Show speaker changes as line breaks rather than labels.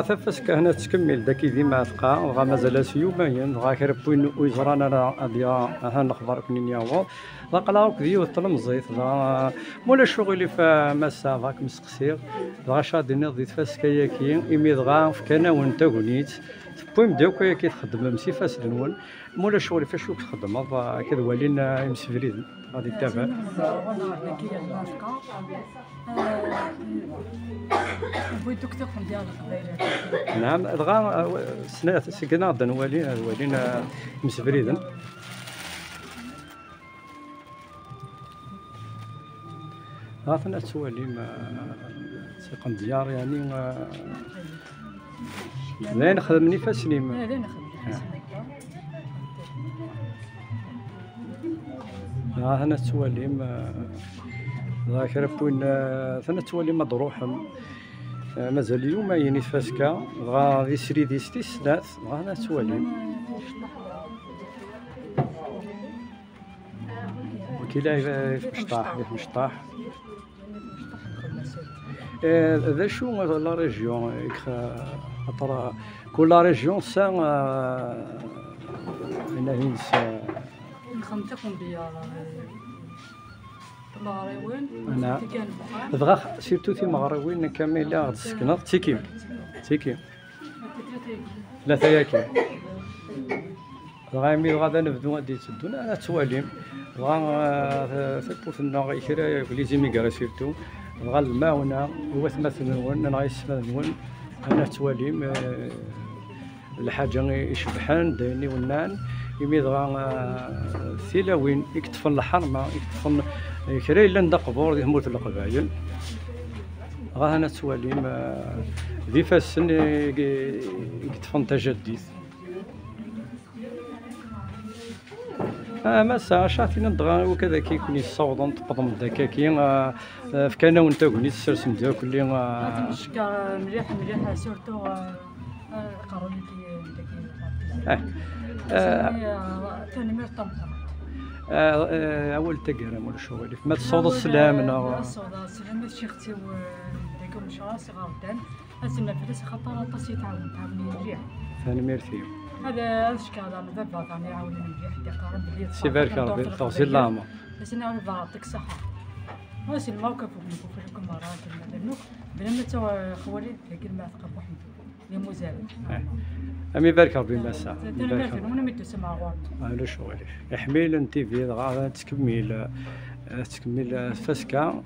دغا تفسك هنا تكمل داكي ديما تلقى دغا مازال سيومين دغا كربوين ويزرانا لا ديا ها نخبر كنين ياو دغا لا كديو تلمزيت دغا مولا شغلي فماسا فاك مسقسير دغا شاديني ضيت فاسكايا كي إمي دغا فكانا وانت غنيت بويم داوك كي تخدم مسي فاس نون مولا شغلي فاش تخدم كذا ولينا مسفريد غادي تتابع نعم دغا سنة سكنا غدا ولينا مسفريدا غافنا تولي ما سيقن ديار يعني لا نخدمني فاسني ما
لا نخدم
هنا تولي ما ذاك ربوين ثنا تولي مضروح مازال اليوم يعني فاسكا غا يسري دي ستيس هنا تولي وكيلا في مشطاح هذا شو لا ريجيون خاطر كل ريجيون سا هنا هينس
خمتكم ديال المغربيين
انا دغا سيرتو تي المغربيين كامل غاد سكنات تيكيم ثلاثه ياكي دغا مي غادا نبدو غادي تدون انا تواليم دغا ثبوتنا غيكرا يوليزي ميغرا سيرتو دغا الماونه هو ثمثل نون انا غيسمى نون انا تواليم الحاجه يشبحان دايني ونان يمي دغا ثيلاوين يكتفن الحرمه يكتفن كرا الا ندا قبور ديال موت القبايل غا هنا تواليم ذي فاسن يكتفن تجديد مسا شاتينا دغا وكذا كيكون يصوضون تقضم داكاكي فكانا وانت كوني السرسم ديالك اللي
نشكر مليح سورتو قروني تنمير طمطم
اول تقرا مول شغل ما تصوض السلام
تصوض السلام ماشي اختي وداكم شهر صغار دان اسمع فلوس خاطر طاس تعاوني مليح
ثاني ميرثي
هذا شكا هذا بابا ثاني يعاوني مليح ديقار بلي
سي بارك ربي تغسل لاما
بس انا عارف يعطيك الصحه واسي الموقف وكم مرات لانه بلا تا خوالي ذاك ما تقبح يا مزال
امي بارك ربي مسا
بارك انا ميتو سمع غور
على شغلي يحمل انت في غا تكمل فاسكا